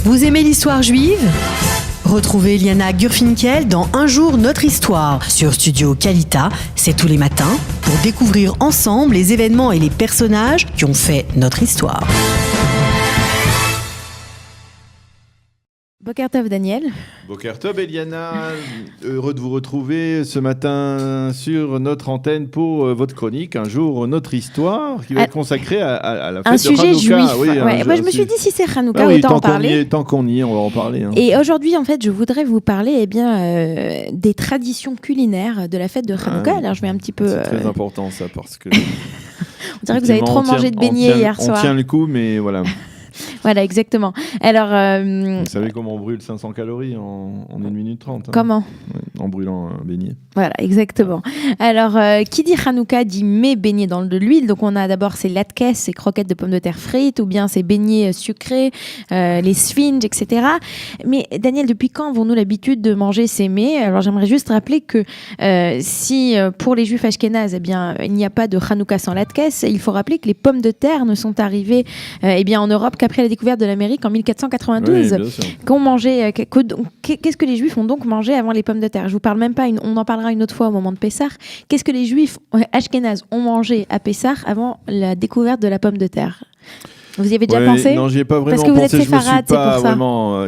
Vous aimez l'histoire juive ? Retrouvez Liana Gurfinkel dans Un jour notre histoire sur Studio Kalita, c'est tous les matins, pour découvrir ensemble les événements et les personnages qui ont fait notre histoire. Boker Tov, Daniel. Boker Tov, Eliana. Heureux de vous retrouver ce matin sur notre antenne pour votre chronique Un jour notre histoire, qui va être consacrée à la fête de Hanouka. Un sujet juif. Oui, moi, je me suis dit, si c'est Hanouka, autant en parler. Tant qu'on y est, on va en parler. Hein. Et aujourd'hui, en fait, je voudrais vous parler des traditions culinaires de la fête de Hanouka. Alors, je vais un petit peu... C'est très important, ça, parce que... on dirait que vous avez trop mangé de beignets hier soir. On tient le coup, mais voilà. Voilà, exactement. Alors, vous savez comment on brûle 500 calories en 1 minute 30 hein. Comment ? En brûlant un beignet. Voilà, exactement. Alors, qui dit Hanouka dit mes beignets dans de l'huile. Donc, on a d'abord ces latkes, ces croquettes de pommes de terre frites, ou bien ces beignets sucrés, les sfinges, etc. Mais Daniel, depuis quand avons-nous l'habitude de manger ces mets ? Alors, j'aimerais juste rappeler que si pour les juifs ashkénazes, eh bien, il n'y a pas de Hanouka sans latkes, il faut rappeler que les pommes de terre ne sont arrivées eh bien, en Europe qu'après la découverte de l'Amérique en 1492. Oui, qu'on mangeait, qu'est-ce que les Juifs ont donc mangé avant les pommes de terre ? Je vous parle même pas, on en parlera une autre fois au moment de Pessah. Qu'est-ce que les Juifs ashkénazes ont mangé à Pessah avant la découverte de la pomme de terre ? Vous y avez déjà pensé ? Non, j'y ai pas vraiment pensé. Parce que vous êtes pensé. séfarade, c'est pour ça.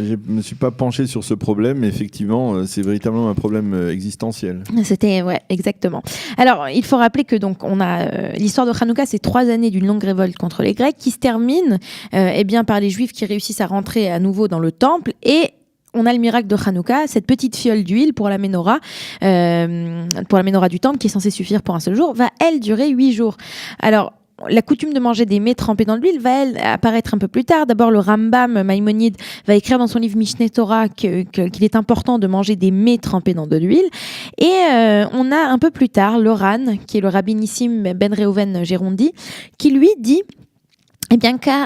Je me suis pas penché sur ce problème, mais effectivement, c'est véritablement un problème existentiel. C'était, ouais, exactement. Alors, il faut rappeler que donc on a l'histoire de Hanouka, c'est 3 années d'une longue révolte contre les Grecs qui se termine, eh bien, par les Juifs qui réussissent à rentrer à nouveau dans le temple et on a le miracle de Hanouka, cette petite fiole d'huile pour la menorah du temple qui est censée suffire pour un seul jour, va elle durer 8 jours. Alors, la coutume de manger des mets trempés dans l'huile va, elle, apparaître un peu plus tard. D'abord, le Rambam Maïmonide va écrire dans son livre Mishneh Torah qu'il est important de manger des mets trempés dans de l'huile. Et on a un peu plus tard le Ran, qui est le Rabbi Nissim Ben Reuven Gérondi, qui lui dit... Eh bien qu'à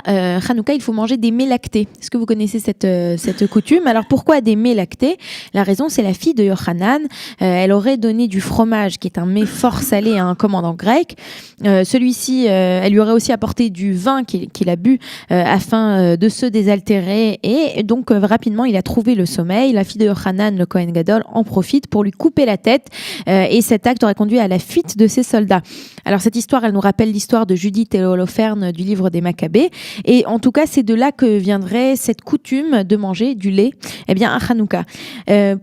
Hanouka, il faut manger des mets lactés. Est-ce que vous connaissez cette coutume ? Alors pourquoi des mets lactés ? La raison, c'est la fille de Yochanan. Elle aurait donné du fromage, qui est un mets fort salé à un commandant grec. Celui-ci, elle lui aurait aussi apporté du vin qu'il a bu afin de se désaltérer. Et donc rapidement, il a trouvé le sommeil. La fille de Yochanan, le Kohen Gadol, en profite pour lui couper la tête. Et cet acte aurait conduit à la fuite de ses soldats. Alors cette histoire, elle nous rappelle l'histoire de Judith et Holoferne du livre des Maccabées. Et en tout cas, c'est de là que viendrait cette coutume de manger du lait, eh bien, à Hanouka.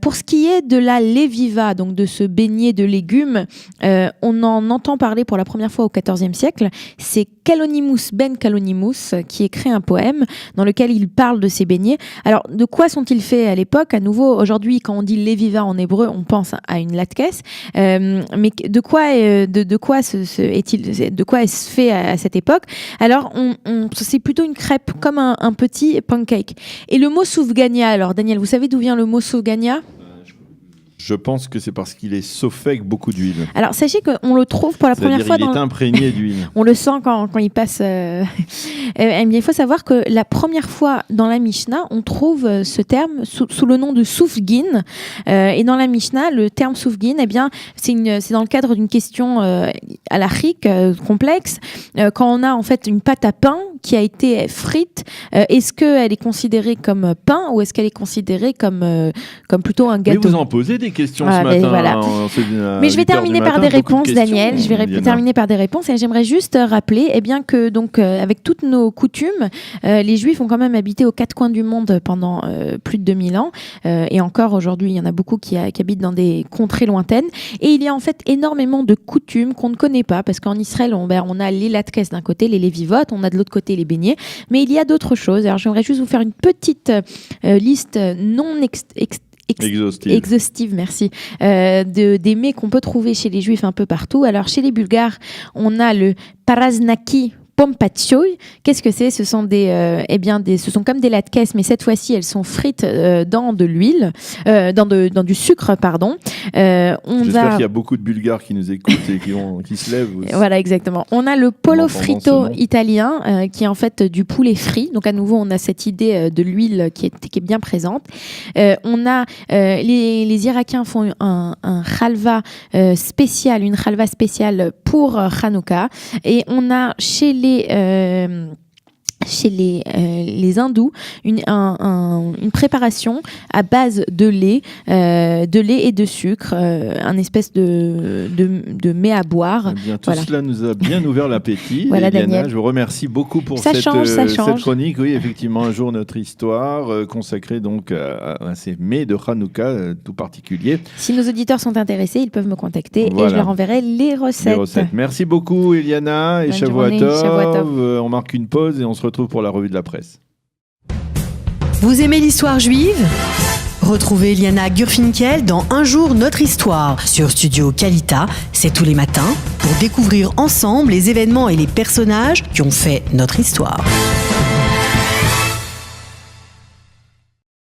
Pour ce qui est de la leviva, donc de ce beignet de légumes, on en entend parler pour la première fois au XIVe siècle. C'est Kalonimus ben Kalonimus qui écrit un poème dans lequel il parle de ces beignets. Alors, de quoi sont-ils faits à l'époque ? À nouveau, aujourd'hui, quand on dit leviva en hébreu, on pense à une latkes. Mais de quoi est-ce fait à cette époque ? Alors, c'est plutôt une crêpe, comme un petit pancake. Et le mot soufgania, alors Daniel, vous savez d'où vient le mot soufgania ? Je pense que c'est parce qu'il est sauffé avec beaucoup d'huile. Alors, sachez qu'on le trouve pour la première fois il est imprégné d'huile. On le sent quand il passe. Il faut savoir que la première fois dans la Mishnah, on trouve ce terme sous le nom de soufgin. Et dans la Mishnah, le terme soufgin, eh bien, c'est dans le cadre d'une question halachique complexe. Quand on a en fait une pâte à pain qui a été frite, est-ce qu'elle est considérée comme pain ou est-ce qu'elle est considérée comme plutôt un gâteau ? Mais vous en posez des questions ce matin. Voilà. Mais je vais terminer par des réponses, Daniel. Je vais terminer par des réponses et j'aimerais juste rappeler que donc avec toutes nos coutumes, les Juifs ont quand même habité aux 4 coins du monde pendant plus de 2000 ans et encore aujourd'hui, il y en a beaucoup qui habitent dans des contrées lointaines et il y a en fait énormément de coutumes qu'on ne connaît pas parce qu'en Israël, on a les latkes d'un côté, les lévivotes, on a de l'autre côté les beignets, mais il y a d'autres choses. Alors j'aimerais juste vous faire une petite liste non exhaustive, merci, des mets qu'on peut trouver chez les Juifs un peu partout. Alors chez les Bulgares, on a le paraznaki pompatchoy. Qu'est-ce que c'est ? Ce sont ce sont comme des latkes, mais cette fois-ci elles sont frites dans de l'huile, dans du sucre, pardon. J'espère qu'il y a beaucoup de Bulgares qui nous écoutent et qui se lèvent aussi. Voilà, exactement. On a le polo frito italien, qui est en fait du poulet frit. Donc à nouveau, on a cette idée de l'huile qui est bien présente. On a les Irakiens font un halva spécial, une halva spéciale pour Hanouka. Et on a chez chez les hindous une préparation à base de lait et de sucre, un espèce de mets à boire. Eh bien, tout cela nous a bien ouvert l'appétit. Voilà, Eliana, Daniel. je vous remercie beaucoup pour Ça change. cette chronique. Oui, effectivement, un jour notre histoire consacrée donc à ces mets de Hanouka tout particuliers. Si nos auditeurs sont intéressés, ils peuvent me contacter et je leur enverrai les recettes. Merci beaucoup, Eliana, et Shavuot Tov. On marque une pause et on se retrouve pour la revue de la presse. Vous aimez l'histoire juive ? Retrouvez Liana Gurfinkel dans Un jour notre histoire sur Studio Kalita, c'est tous les matins, pour découvrir ensemble les événements et les personnages qui ont fait notre histoire.